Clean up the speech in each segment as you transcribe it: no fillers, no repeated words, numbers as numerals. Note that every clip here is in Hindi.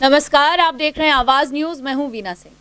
नमस्कार, आप देख रहे हैं आवाज न्यूज। मैं हूं वीना सिंह।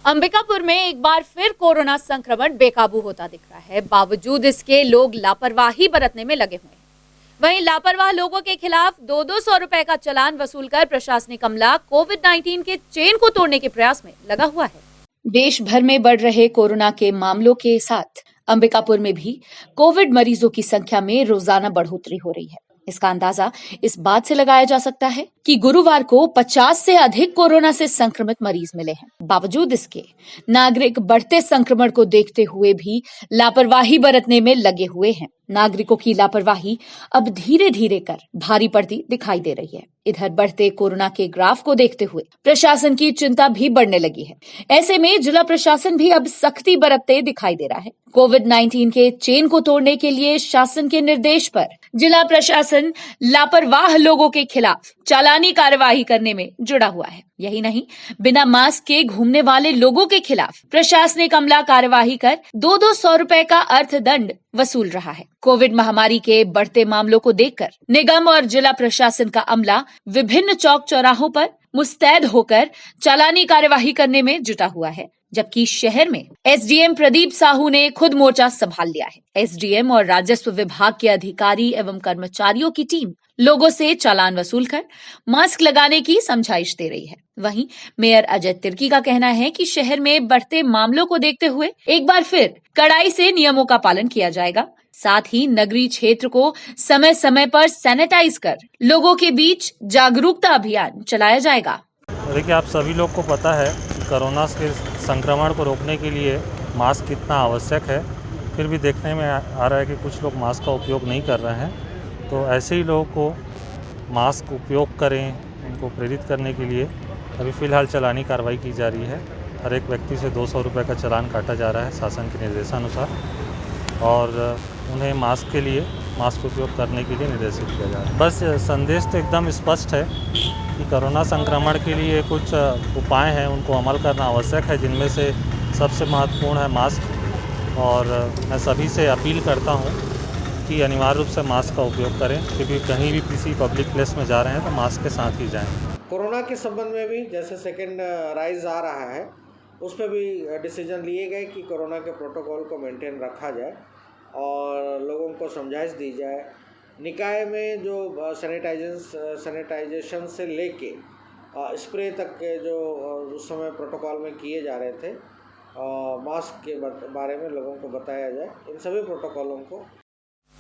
अंबिकापुर में एक बार फिर कोरोना संक्रमण बेकाबू होता दिख रहा है। बावजूद इसके लोग लापरवाही बरतने में लगे हुए हैं। वहीं लापरवाह लोगों के खिलाफ 200 रुपए का चालान वसूलकर प्रशासनिक अमला कोविड-19 के चेन को तोड़ने के प्रयास में लगा हुआ है। देश भर में बढ़ रहे कोरोना के मामलों के साथ अंबिकापुर में भी कोविड मरीजों की संख्या में रोजाना बढ़ोतरी हो रही है। इसका अंदाजा इस बात से लगाया जा सकता है कि गुरुवार को 50 से अधिक कोरोना से संक्रमित मरीज मिले हैं। बावजूद इसके नागरिक बढ़ते संक्रमण को देखते हुए भी लापरवाही बरतने में लगे हुए हैं। नागरिकों की लापरवाही अब धीरे धीरे कर भारी पड़ती दिखाई दे रही है। इधर बढ़ते कोरोना के ग्राफ को देखते हुए प्रशासन की चिंता भी बढ़ने लगी है। ऐसे में जिला प्रशासन भी अब सख्ती बरतते दिखाई दे रहा है। कोविड-19 के चेन को तोड़ने के लिए शासन के निर्देश पर जिला प्रशासन लापरवाह लोगों के खिलाफ चालानी कार्यवाही करने में जुड़ा हुआ है। यही नहीं, बिना मास्क के घूमने वाले लोगों के खिलाफ प्रशासनिक अमला कार्यवाही कर 200 रुपए का अर्थदंड वसूल रहा है। कोविड महामारी के बढ़ते मामलों को देखकर निगम और जिला प्रशासन का अमला विभिन्न चौक चौराहों पर मुस्तैद होकर चालानी कार्यवाही करने में जुटा हुआ है। जबकि शहर में एसडीएम प्रदीप साहू ने खुद मोर्चा संभाल लिया है। एसडीएम और राजस्व विभाग के अधिकारी एवं कर्मचारियों की टीम लोगों से चालान वसूलकर मास्क लगाने की समझाइश दे रही है। वहीं मेयर अजय तिर्की का कहना है कि शहर में बढ़ते मामलों को देखते हुए एक बार फिर कड़ाई से नियमों का पालन किया जाएगा। साथ ही नगरीय क्षेत्र को समय समय पर सैनिटाइज कर लोगों के बीच जागरूकता अभियान चलाया जाएगा। देखिए, आप सभी लोग को पता है कि कोरोना के संक्रमण को रोकने के लिए मास्क कितना आवश्यक है। फिर भी देखने में आ रहा है कि कुछ लोग मास्क का उपयोग नहीं कर रहे हैं। तो ऐसे ही लोगों को मास्क उपयोग करें, उनको प्रेरित करने के लिए अभी फ़िलहाल चालानी कार्रवाई की जा रही है। हर एक व्यक्ति से 200 रुपये का चालान काटा जा रहा है शासन के निर्देशानुसार, और उन्हें मास्क उपयोग करने के लिए निर्देशित किया जा रहा है। बस संदेश तो एकदम स्पष्ट है कि कोरोना संक्रमण के लिए कुछ उपाय हैं, उनको अमल करना आवश्यक है, जिनमें से सबसे महत्वपूर्ण है मास्क। और मैं सभी से अपील करता हूं कि अनिवार्य रूप से मास्क का उपयोग करें, क्योंकि कहीं भी किसी पब्लिक प्लेस में जा रहे हैं तो मास्क के साथ ही जाएं। कोरोना के संबंध में भी जैसे सेकेंड राइज आ रहा है, उस पर भी डिसीजन लिए गए कि कोरोना के प्रोटोकॉल को मेंटेन रखा जाए और लोगों को समझाइश दी जाए। निकाय में जो सैनिटाइजेशन से लेके स्प्रे तक के जो उस समय प्रोटोकॉल में किए जा रहे थे, मास्क के बारे में लोगों को बताया जाए। इन सभी प्रोटोकॉलों को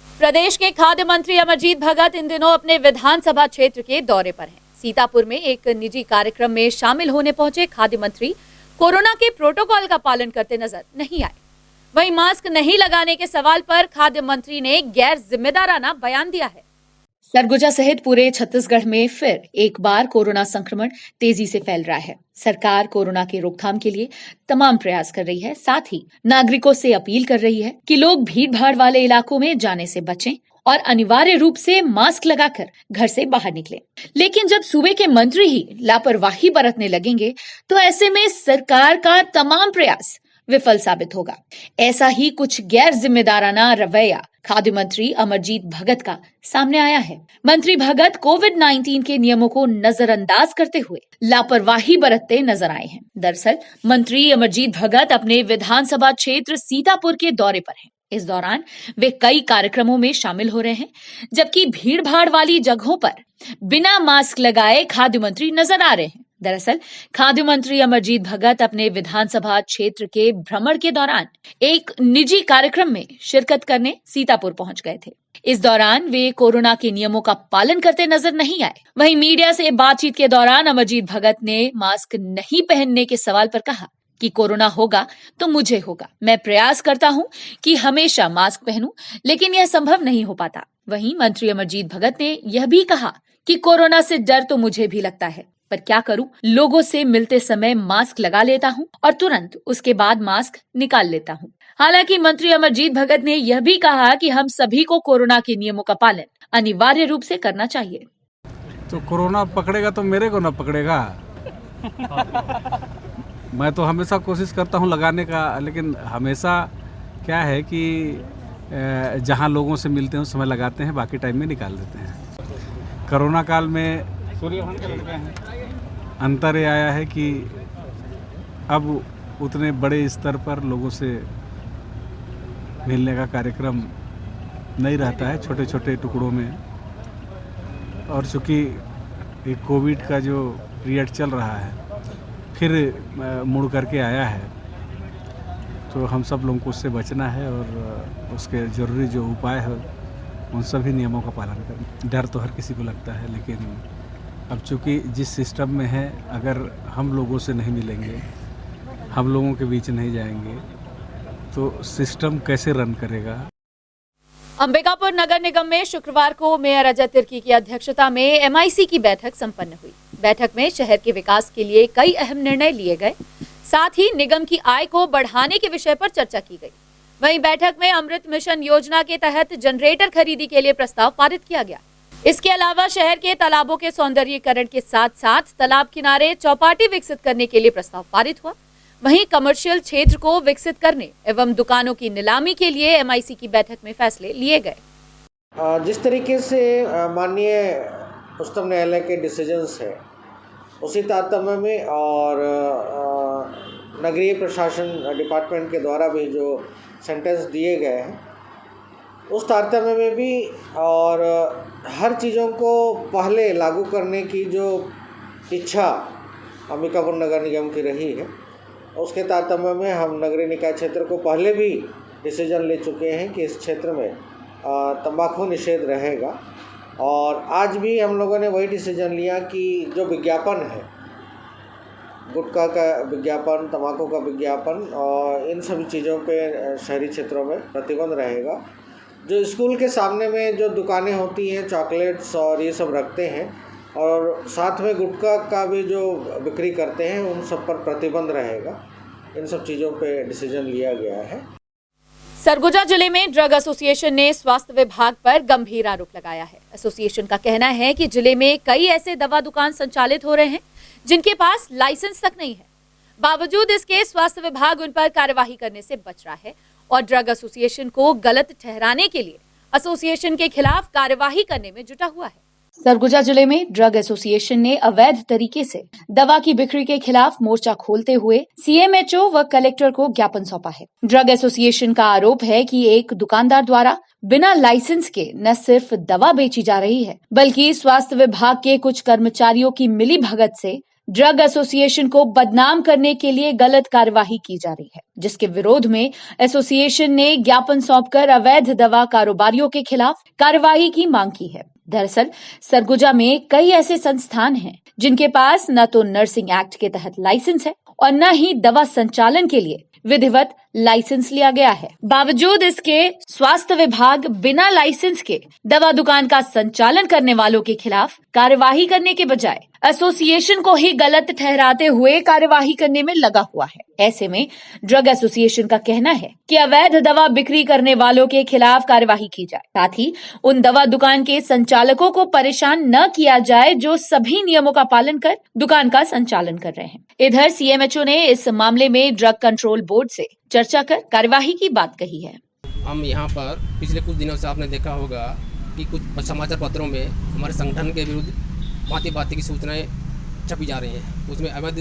प्रदेश के खाद्य मंत्री अमरजीत भगत इन दिनों अपने विधानसभा क्षेत्र के दौरे पर हैं। सीतापुर में एक निजी कार्यक्रम में शामिल होने पहुंचे खाद्य मंत्री कोरोना के प्रोटोकॉल का पालन करते नजर नहीं आए। वहीं मास्क नहीं लगाने के सवाल पर खाद्य मंत्री ने गैर जिम्मेदाराना बयान दिया है। सरगुजा सहित पूरे छत्तीसगढ़ में फिर एक बार कोरोना संक्रमण तेजी से फैल रहा है। सरकार कोरोना के रोकथाम के लिए तमाम प्रयास कर रही है। साथ ही नागरिकों से अपील कर रही है कि लोग भीड़ भाड़ वाले इलाकों में जाने से बचें और अनिवार्य रूप से मास्क लगाकर घर से बाहर निकलें। लेकिन जब सूबे के मंत्री ही लापरवाही बरतने लगेंगे तो ऐसे में सरकार का तमाम प्रयास विफल साबित होगा। ऐसा ही कुछ गैर जिम्मेदाराना रवैया खाद्य मंत्री अमरजीत भगत का सामने आया है। मंत्री भगत कोविड-19 के नियमों को नजरअंदाज करते हुए लापरवाही बरतते नजर आए हैं। दरअसल मंत्री अमरजीत भगत अपने विधानसभा क्षेत्र सीतापुर के दौरे पर हैं। इस दौरान वे कई कार्यक्रमों में शामिल हो रहे हैं, जबकि भीड़ भाड़ वाली जगहों पर बिना मास्क लगाए खाद्य मंत्री नजर आ रहे हैं। दरअसल खाद्य मंत्री अमरजीत भगत अपने विधानसभा क्षेत्र के भ्रमण के दौरान एक निजी कार्यक्रम में शिरकत करने सीतापुर पहुंच गए थे। इस दौरान वे कोरोना के नियमों का पालन करते नजर नहीं आए। वहीं मीडिया से बातचीत के दौरान अमरजीत भगत ने मास्क नहीं पहनने के सवाल पर कहा कि कोरोना होगा तो मुझे होगा। मैं प्रयास करता हूं कि हमेशा मास्क पहनूं, लेकिन यह संभव नहीं हो पाता। वहीं मंत्री अमरजीत भगत ने यह भी कहा कि कोरोना से डर तो मुझे भी लगता है, पर क्या करूं, लोगों से मिलते समय मास्क लगा लेता हूं और तुरंत उसके बाद मास्क निकाल लेता हूं। हालांकि मंत्री अमरजीत भगत ने यह भी कहा कि हम सभी को कोरोना के नियमों का पालन अनिवार्य रूप से करना चाहिए। तो कोरोना पकड़ेगा तो मेरे को ना पकड़ेगा। मैं तो हमेशा कोशिश करता हूं लगाने का, लेकिन हमेशा क्या है कि जहां लोगों से मिलते हैं उस समय लगाते हैं, बाकी टाइम में निकाल देते हैं। कोरोना काल में अंतर ये आया है कि अब उतने बड़े स्तर पर लोगों से मिलने का कार्यक्रम नहीं रहता है, छोटे छोटे टुकड़ों में। और चूँकि एक कोविड का जो पीरियड चल रहा है फिर मुड़ करके आया है, तो हम सब लोगों को उससे बचना है और उसके ज़रूरी जो उपाय है उन सभी नियमों का पालन करना। डर तो हर किसी को लगता है, लेकिन अब चूँकि जिस सिस्टम में है, अगर हम लोगों से नहीं मिलेंगे, हम लोगों के बीच नहीं जाएंगे, तो सिस्टम कैसे रन करेगा। अंबिकापुर नगर निगम में शुक्रवार को मेयर अजय तिर्की की अध्यक्षता में एमआईसी की बैठक संपन्न हुई। बैठक में शहर के विकास के लिए कई अहम निर्णय लिए गए, साथ ही निगम की आय को बढ़ाने के विषय पर चर्चा की गई। वहीं बैठक में अमृत मिशन योजना के तहत जनरेटर खरीदी के लिए प्रस्ताव पारित किया गया। इसके अलावा शहर के तालाबों के सौंदर्यीकरण के साथ साथ तालाब किनारे चौपाटी विकसित करने के लिए प्रस्ताव पारित हुआ। वहीं कमर्शियल क्षेत्र को विकसित करने एवं दुकानों की नीलामी के लिए एमआईसी की बैठक में फैसले लिए गए। जिस तरीके से माननीय उच्चतम न्यायालय के डिसीजंस है, उसी तारतम्य में और नगरीय प्रशासन डिपार्टमेंट के द्वारा भी जो सेंटेंस दिए गए हैं, उस तारतम्य में भी और हर चीज़ों को पहले लागू करने की जो इच्छा अंबिकापुर नगर निगम की रही है, उसके तारतम्य में हम नगरीय निकाय क्षेत्र को पहले भी डिसीजन ले चुके हैं कि इस क्षेत्र में तंबाकू निषेध रहेगा। और आज भी हम लोगों ने वही डिसीजन लिया कि जो विज्ञापन है, गुटखा का विज्ञापन, तंबाकू का विज्ञापन और इन सभी चीज़ों पे शहरी क्षेत्रों में प्रतिबंध रहेगा। जो स्कूल के सामने में जो दुकानें होती हैं, चॉकलेट्स और ये सब रखते हैं, और साथ में गुटखा का भी जो बिक्री करते हैं, उन सब पर प्रतिबंध रहेगा। इन सब चीज़ों पे डिसीजन लिया गया है। सरगुजा जिले में ड्रग एसोसिएशन ने स्वास्थ्य विभाग पर गंभीर आरोप लगाया है। एसोसिएशन का कहना है कि जिले में कई ऐसे दवा दुकान संचालित हो रहे हैं जिनके पास लाइसेंस तक नहीं है। बावजूद इसके स्वास्थ्य विभाग उन पर कार्यवाही करने से बच रहा है और ड्रग एसोसिएशन को गलत ठहराने के लिए एसोसिएशन के खिलाफ कार्यवाही करने में जुटा हुआ है। सरगुजा जिले में ड्रग एसोसिएशन ने अवैध तरीके से दवा की बिक्री के खिलाफ मोर्चा खोलते हुए सीएमएचओ व कलेक्टर को ज्ञापन सौंपा है। ड्रग एसोसिएशन का आरोप है कि एक दुकानदार द्वारा बिना लाइसेंस के न सिर्फ दवा बेची जा रही है, बल्कि स्वास्थ्य विभाग के कुछ कर्मचारियों की मिली भगत से ड्रग एसोसिएशन को बदनाम करने के लिए गलत कार्यवाही की जा रही है, जिसके विरोध में एसोसिएशन ने ज्ञापन सौंपकर अवैध दवा कारोबारियों के खिलाफ कार्यवाही की मांग की है। दरअसल सरगुजा में कई ऐसे संस्थान हैं जिनके पास न तो नर्सिंग एक्ट के तहत लाइसेंस है और न ही दवा संचालन के लिए विधिवत लाइसेंस लिया गया है। बावजूद इसके स्वास्थ्य विभाग बिना लाइसेंस के दवा दुकान का संचालन करने वालों के खिलाफ कार्यवाही करने के बजाय एसोसिएशन को ही गलत ठहराते हुए कार्यवाही करने में लगा हुआ है। ऐसे में ड्रग एसोसिएशन का कहना है कि अवैध दवा बिक्री करने वालों के खिलाफ कार्यवाही की जाए, साथ ही उन दवा दुकान के संचालकों को परेशान न किया जाए जो सभी नियमों का पालन कर दुकान का संचालन कर रहे हैं। इधर सीएमएचओ ने इस मामले में ड्रग कंट्रोल बोर्ड से चर्चा कर कार्यवाही की बात कही है। हम यहाँ पर पिछले कुछ दिनों से आपने देखा होगा कि कुछ समाचार पत्रों में हमारे संगठन के विरुद्ध भांति की सूचनाएं छपी जा रही हैं। उसमें अवैध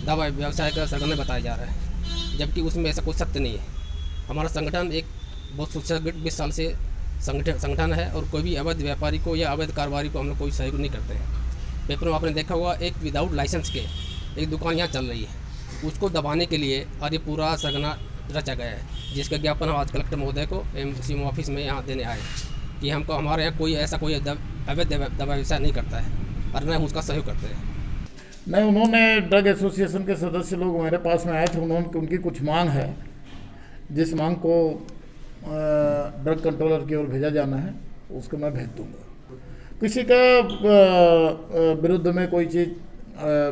दवा व्यवसाय का सरगना बताया जा रहा है, जबकि उसमें ऐसा कुछ सत्य नहीं है। हमारा संगठन एक बहुत सुसंगठित 20 साल से संगठन है और कोई भी अवैध व्यापारी को या अवैध कारोबारी को हम लोग कोई सहयोग नहीं करते हैं। पेपर में आपने देखा होगा एक विदाउट लाइसेंस के एक दुकान यहाँ चल रही है, उसको दबाने के लिए और ये पूरा सरगना रचा गया है, जिसका ज्ञापन हम आज कलेक्टर महोदय को एमसीएम ऑफिस में यहाँ देने आए कि हमको हमारे यहाँ कोई ऐसा कोई अवैध दवा व्यवसाय नहीं करता है और न उसका सहयोग करते हैं। नहीं, उन्होंने ड्रग एसोसिएशन के सदस्य लोग मेरे पास में आए थे, उनकी कुछ मांग है, जिस मांग को ड्रग कंट्रोलर की ओर भेजा जाना है उसको मैं भेज दूंगा। किसी का विरुद्ध में कोई चीज़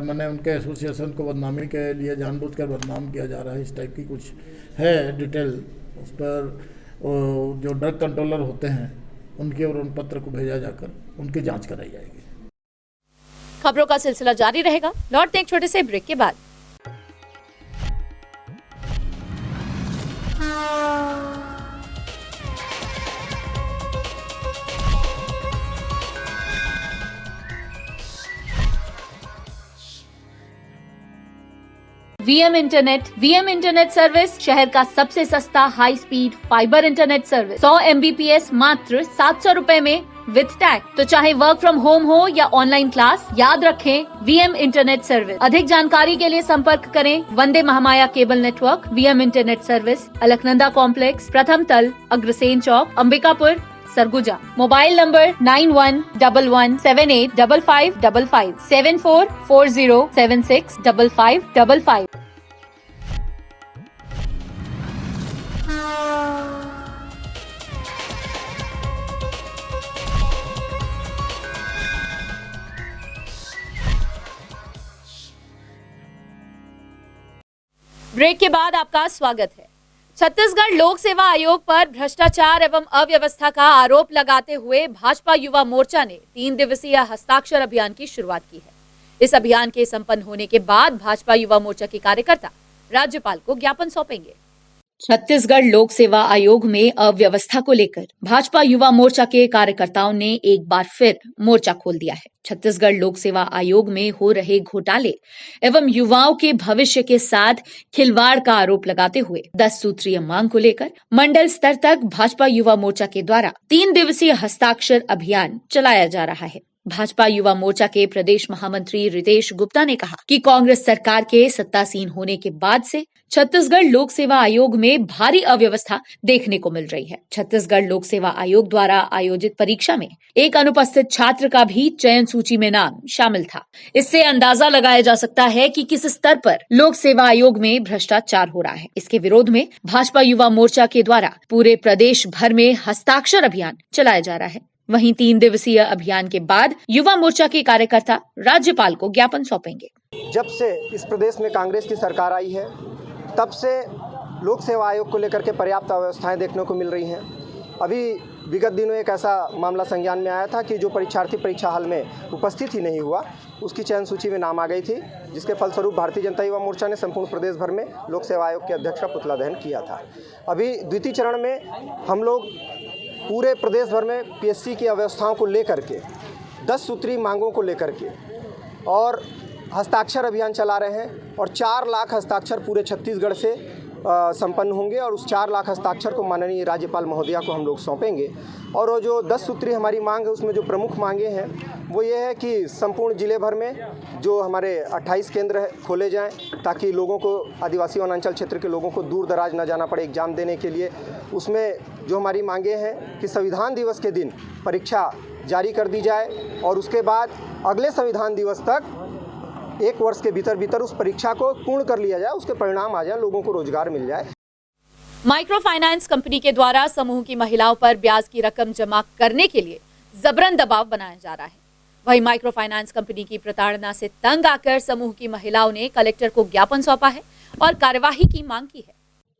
मैंने उनके एसोसिएशन को बदनामी के लिए जानबूझकर बदनाम किया जा रहा है, इस टाइप की कुछ है डिटेल, उस पर जो ड्रग कंट्रोलर होते हैं उनके और उन पत्र को भेजा जाकर उनकी जांच कराई जाएगी। खबरों का सिलसिला जारी रहेगा। लौटते एक छोटे से ब्रेक के बाद। वीएम इंटरनेट सर्विस शहर का सबसे सस्ता high speed fibre internet service 100 MBPS मात्र 700 रुपए में विद टैग। तो चाहे वर्क फ्रॉम होम हो या ऑनलाइन क्लास, याद रखें वीएम इंटरनेट सर्विस। अधिक जानकारी के लिए संपर्क करें Vande Mahamaya cable network VM internet service, Alaknanda complex, प्रथम तल, Agrasen Chowk, Ambikapur, Surguja. Mobile number 9111785555 7440765555। Break के बाद आपका स्वागत है। छत्तीसगढ़ लोक सेवा आयोग पर भ्रष्टाचार एवं अव्यवस्था का आरोप लगाते हुए भाजपा युवा मोर्चा ने 3 दिवसीय हस्ताक्षर अभियान की शुरुआत की है। इस अभियान के संपन्न होने के बाद भाजपा युवा मोर्चा के कार्यकर्ता राज्यपाल को ज्ञापन सौंपेंगे। छत्तीसगढ़ लोक सेवा आयोग में अव्यवस्था को लेकर भाजपा युवा मोर्चा के कार्यकर्ताओं ने एक बार फिर मोर्चा खोल दिया है। छत्तीसगढ़ लोक सेवा आयोग में हो रहे घोटाले एवं युवाओं के भविष्य के साथ खिलवाड़ का आरोप लगाते हुए 10 सूत्रीय मांग को लेकर मंडल स्तर तक भाजपा युवा मोर्चा के द्वारा 3 दिवसीय हस्ताक्षर अभियान चलाया जा रहा है। भाजपा युवा मोर्चा के प्रदेश महामंत्री रितेश गुप्ता ने कहा कि कांग्रेस सरकार के सत्तासीन होने के बाद से छत्तीसगढ़ लोक सेवा आयोग में भारी अव्यवस्था देखने को मिल रही है। छत्तीसगढ़ लोक सेवा आयोग द्वारा आयोजित परीक्षा में एक अनुपस्थित छात्र का भी चयन सूची में नाम शामिल था। इससे अंदाजा लगाया जा सकता है कि किस स्तर पर लोक सेवा आयोग में भ्रष्टाचार हो रहा है। इसके विरोध में भाजपा युवा मोर्चा के द्वारा पूरे प्रदेश भर में हस्ताक्षर अभियान चलाया जा रहा है। वहीं 3 दिवसीय अभियान के बाद युवा मोर्चा के कार्यकर्ता राज्यपाल को ज्ञापन सौंपेंगे। जब से इस प्रदेश में कांग्रेस की सरकार आई है तब से लोक सेवा आयोग को लेकर के पर्याप्त अव्यवस्थाएं देखने को मिल रही हैं। अभी विगत दिनों एक ऐसा मामला संज्ञान में आया था कि जो परीक्षार्थी परीक्षा हॉल में उपस्थित ही नहीं हुआ, उसकी चयन सूची में नाम आ गई थी, जिसके फलस्वरूप भारतीय जनता युवा मोर्चा ने संपूर्ण प्रदेश भर में लोक सेवा आयोग के अध्यक्ष का पुतला दहन किया था। अभी द्वितीय चरण में हम लोग पूरे प्रदेश भर में पीएससी की अव्यवस्थाओं को लेकर के 10 सूत्री मांगों को लेकर के और हस्ताक्षर अभियान चला रहे हैं और 4 लाख हस्ताक्षर पूरे छत्तीसगढ़ से संपन्न होंगे और उस 4 लाख हस्ताक्षर को माननीय राज्यपाल महोदया को हम लोग सौंपेंगे। और वो जो 10 सूत्री हमारी मांग है उसमें जो प्रमुख मांगे हैं वो ये है कि संपूर्ण जिले भर में जो हमारे 28 केंद्र खोले जाएं ताकि लोगों को, आदिवासी वनांचल क्षेत्र के लोगों को दूर दराज न जाना पड़े एग्ज़ाम देने के लिए। उसमें जो हमारी मांगे हैं कि संविधान दिवस के दिन परीक्षा जारी कर दी जाए और उसके बाद अगले संविधान दिवस तक 1 वर्ष के भीतर उस परीक्षा को पूर्ण कर लिया जाए, उसके परिणाम आ जाए, लोगों को रोजगार मिल जाए। माइक्रो फाइनेंस कंपनी के द्वारा समूह की महिलाओं पर ब्याज की रकम जमा करने के लिए जबरन दबाव बनाया जा रहा है। वहीं माइक्रो फाइनेंस कंपनी की प्रताड़ना से तंग आकर समूह की महिलाओं ने कलेक्टर को ज्ञापन सौंपा है और कार्यवाही की मांग की है।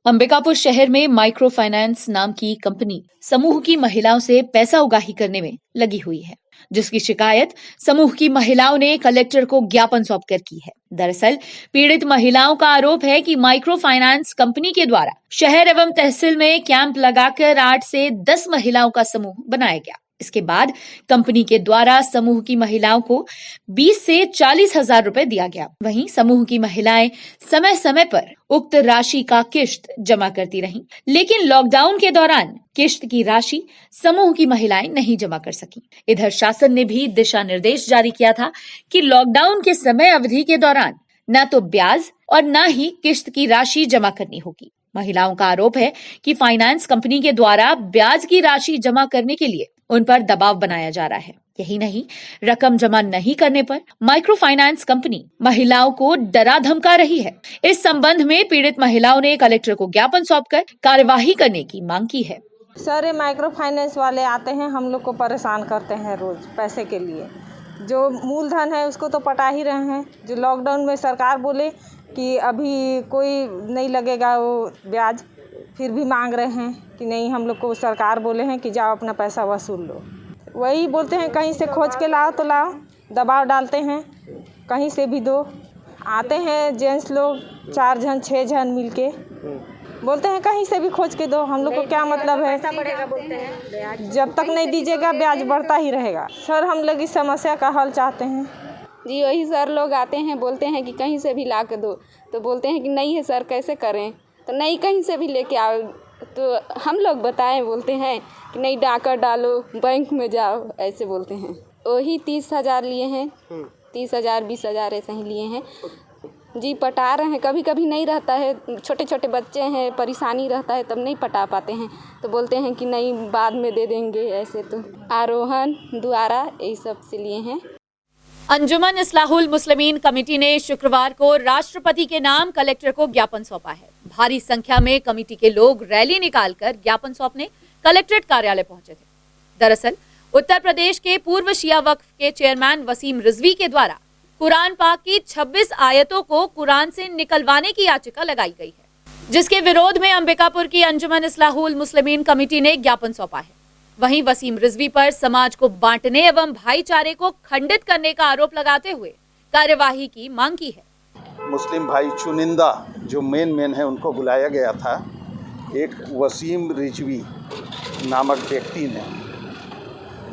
अंबिकापुर शहर में माइक्रो फाइनेंस नाम की कंपनी समूह की महिलाओं से पैसा उगाही करने में लगी हुई है, जिसकी शिकायत समूह की महिलाओं ने कलेक्टर को ज्ञापन सौंपकर की है। दरअसल पीड़ित महिलाओं का आरोप है कि माइक्रो फाइनेंस कंपनी के द्वारा शहर एवं तहसील में कैंप लगाकर 8 से 10 महिलाओं का समूह बनाया गया। इसके बाद कंपनी के द्वारा समूह की महिलाओं को 20 से 40 हजार रुपए दिया गया। वहीं समूह की महिलाएं समय समय पर उक्त राशि का किश्त जमा करती रहीं, लेकिन लॉकडाउन के दौरान किश्त की राशि समूह की महिलाएं नहीं जमा कर सकी। इधर शासन ने भी दिशा निर्देश जारी किया था कि लॉकडाउन के समय अवधि के दौरान न तो ब्याज और न ही किश्त की राशि जमा करनी होगी। महिलाओं का आरोप है कि फाइनेंस कंपनी के द्वारा ब्याज की राशि जमा करने के लिए उन पर दबाव बनाया जा रहा है। यही नहीं, रकम जमा नहीं करने पर माइक्रो फाइनेंस कंपनी महिलाओं को डरा धमका रही है। इस संबंध में पीड़ित महिलाओं ने कलेक्टर को ज्ञापन सौंपकर कार्यवाही करने की मांग की है। सर, ये माइक्रो फाइनेंस वाले आते हैं, हम लोग को परेशान करते हैं रोज पैसे के लिए। जो मूलधन है उसको तो पटा ही रहे हैं। जो लॉकडाउन में सरकार बोले कि अभी कोई नहीं लगेगा वो ब्याज, फिर भी मांग रहे हैं कि नहीं, हम लोग को सरकार बोले हैं कि जाओ अपना पैसा वसूल लो। वही बोलते हैं कहीं से खोज के लाओ तो लाओ, दबाव डालते हैं कहीं से भी दो। आते हैं जेंट्स लोग 4 जन 6 जन मिलके बोलते हैं कहीं से भी खोज के दो। हम लोग को क्या मतलब है, पैसा बढ़ेगा बोलते हैं, जब तक नहीं दीजिएगा ब्याज बढ़ता ही रहेगा। सर, हम लोग इस समस्या का हल चाहते हैं। जी वही सर लोग आते हैं, बोलते हैं कि कहीं से भी ला के दो, तो बोलते हैं कि नहीं है सर, कैसे करें, तो नहीं कहीं से भी लेके आओ, तो हम लोग बताएं, बोलते हैं कि नहीं डाकर डालो, बैंक में जाओ, ऐसे बोलते हैं। वही 30,000 लिए हैं, 30,000 20,000 ऐसे ही लिए हैं जी। पटा रहे हैं, कभी कभी नहीं रहता है, छोटे छोटे बच्चे हैं, परेशानी रहता है, तब नहीं पटा पाते हैं, तो बोलते हैं कि नहीं बाद में दे देंगे, ऐसे तो आरोहन द्वारा यही सब से लिए हैं। अंजुमन इस्लाहुल मुस्लिमीन कमेटी ने शुक्रवार को राष्ट्रपति के नाम कलेक्टर को ज्ञापन सौंपा है। भारी संख्या में कमेटी के लोग रैली निकालकर ज्ञापन सौंपने कलेक्ट्रेट कार्यालय पहुंचे थे। दरअसल उत्तर प्रदेश के पूर्व शिया वक्फ के चेयरमैन वसीम रिजवी के द्वारा कुरान पाक की 26 आयतों को कुरान से निकलवाने की याचिका लगाई गई है, जिसके विरोध में अंबिकापुर की अंजुमन इस्लाहुल मुस्लिमीन कमेटी ने ज्ञापन सौंपा है। वहीं वसीम रिजवी पर समाज को बांटने एवं भाईचारे को खंडित करने का आरोप लगाते हुए कार्यवाही की मांग की है। मुस्लिम भाई चुनिंदा जो मेन है उनको बुलाया गया था। एक वसीम रिजवी नामक व्यक्ति ने,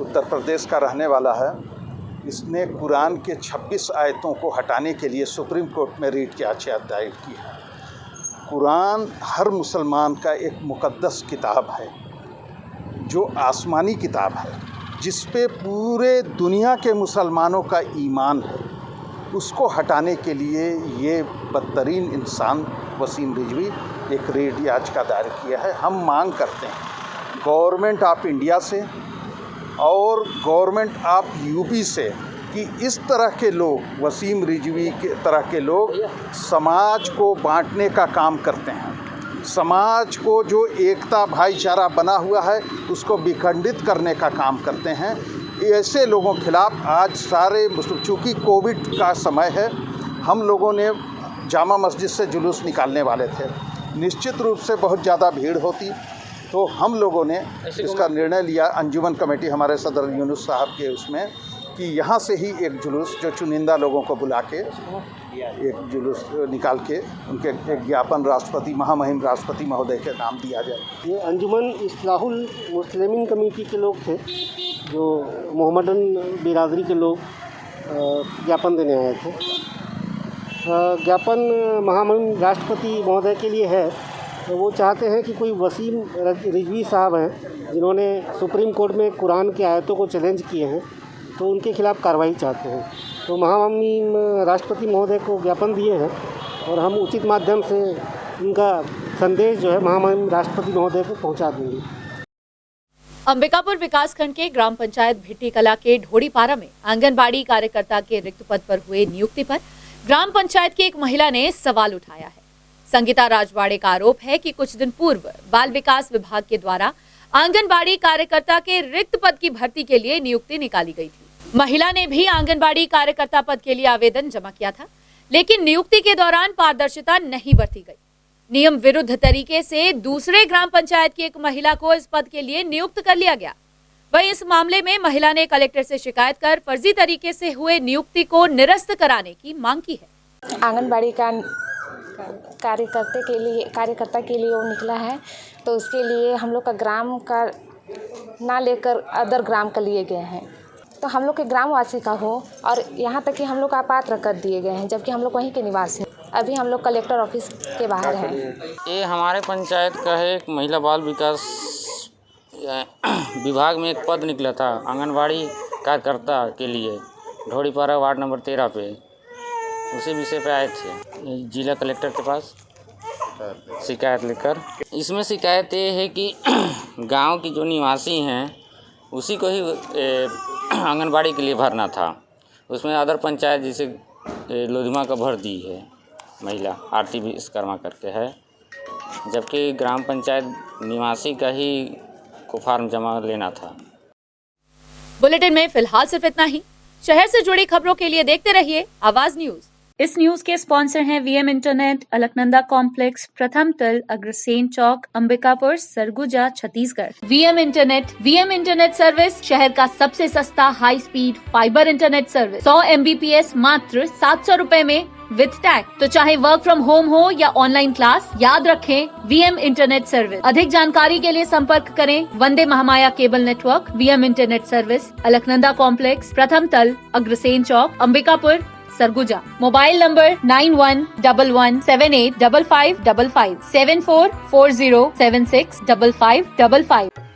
उत्तर प्रदेश का रहने वाला है, इसने कुरान के 26 आयतों को हटाने के लिए सुप्रीम कोर्ट में रीट की याचिका दायर की है। कुरान हर मुसलमान का एक मुक़द्दस किताब है, जो आसमानी किताब है, जिस पे पूरे दुनिया के मुसलमानों का ईमान है। उसको हटाने के लिए ये बदतरीन इंसान वसीम रिजवी एक रीट याचिका दायर किया है। हम मांग करते हैं गवर्नमेंट ऑफ इंडिया से और गवर्नमेंट ऑफ यूपी से कि इस तरह के लोग, वसीम रिजवी के तरह के लोग समाज को बांटने का काम करते हैं, समाज को जो एकता भाईचारा बना हुआ है उसको विखंडित करने का काम करते हैं। ऐसे लोगों के खिलाफ आज सारे चूँकि कोविड का समय है, हम लोगों ने जामा मस्जिद से जुलूस निकालने वाले थे। निश्चित रूप से बहुत ज़्यादा भीड़ होती, तो हम लोगों ने इसका निर्णय लिया, अंजुमन कमेटी हमारे सदर यूनुस साहब के उसमें, कि यहाँ से ही एक जुलूस जो चुनिंदा लोगों को बुला के एक जुलूस निकाल के उनके एक ज्ञापन राष्ट्रपति, महामहिम राष्ट्रपति महोदय के नाम दिया जाए। ये अंजुमन इस्लाहुल मुस्लिमीन कमेटी के लोग थे, जो मोहम्मदन बिरादरी के लोग ज्ञापन देने आए थे। ज्ञापन महामहिम राष्ट्रपति महोदय के लिए है। तो वो चाहते हैं कि कोई वसीम रिजवी साहब हैं जिन्होंने सुप्रीम कोर्ट में कुरान की आयतों को चैलेंज किए हैं, तो उनके खिलाफ़ कार्रवाई चाहते हैं। तो महामहिम राष्ट्रपति महोदय को ज्ञापन दिए हैं और हम उचित माध्यम से उनका संदेश जो है महामहिम राष्ट्रपति महोदय को पहुंचा देंगे। अंबिकापुर विकासखंड के ग्राम पंचायत भिट्टी कला के ढोड़ीपारा में आंगनबाड़ी कार्यकर्ता के रिक्त पद पर हुए नियुक्ति पर ग्राम पंचायत की एक महिला ने सवाल उठाया है। संगीता राजवाड़े का आरोप है कि कुछ दिन पूर्व बाल विकास विभाग के द्वारा आंगनबाड़ी कार्यकर्ता के रिक्त पद की भर्ती के लिए नियुक्ति निकाली गई थी। महिला ने भी आंगनबाड़ी कार्यकर्ता पद के लिए आवेदन जमा किया था, लेकिन नियुक्ति के दौरान पारदर्शिता नहीं बरती गई। नियम विरुद्ध तरीके से दूसरे ग्राम पंचायत की एक महिला को इस पद के लिए नियुक्त कर लिया गया। वहीं इस मामले में महिला ने कलेक्टर से शिकायत कर फर्जी तरीके से हुए नियुक्ति को निरस्त कराने की मांग की है। आंगनबाड़ी का कार्यकर्ता के लिए वो निकला है, तो उसके लिए हम लोग का ग्राम का ना लेकर अदर ग्राम का लिए गए हैं, तो हम लोग के ग्रामवासी का हो, और यहाँ तक कि हम लोग का अपात्र कर दिए गए हैं, जबकि हम लोग वहीं के निवासी हैं। अभी हम लोग कलेक्टर ऑफिस के बाहर हैं। ये हमारे पंचायत का है, एक महिला बाल विकास विभाग में एक पद निकला था आंगनबाड़ी कार्यकर्ता के लिए, ढोड़ीपारा वार्ड नंबर 13 पे। उसी विषय पे आए थे जिला कलेक्टर के पास शिकायत लेकर। इसमें शिकायत ये है कि गांव की जो निवासी हैं उसी को ही आंगनबाड़ी के लिए भरना था। उसमें अदर पंचायत जैसे लोधिमा का भर दी है महिला आरती विश्वकर्मा करके है, जबकि ग्राम पंचायत निवासी का ही को फार्म जमा लेना था। बुलेटिन में फिलहाल सिर्फ इतना ही। शहर से जुड़ी खबरों के लिए देखते रहिए आवाज न्यूज। इस न्यूज के स्पॉन्सर हैं वीएम इंटरनेट, अलकनंदा कॉम्प्लेक्स, प्रथम तल, Agrasen Chowk, Ambikapur, Surguja, Chhattisgarh. VM internet service शहर का सबसे सस्ता high speed fibre internet service. 100 MBPS मात्र 700 रुपए में विद टैग। तो चाहे वर्क फ्रॉम होम हो या ऑनलाइन क्लास, याद रखें VM इंटरनेट सर्विस। अधिक जानकारी के लिए संपर्क करें Vande Mahamaya cable network, VM internet service, Alaknanda complex, प्रथम तल, अग्रसेन चौक, अंबिकापुर, सरगुजा। Mobile number 9111785555 7440765555।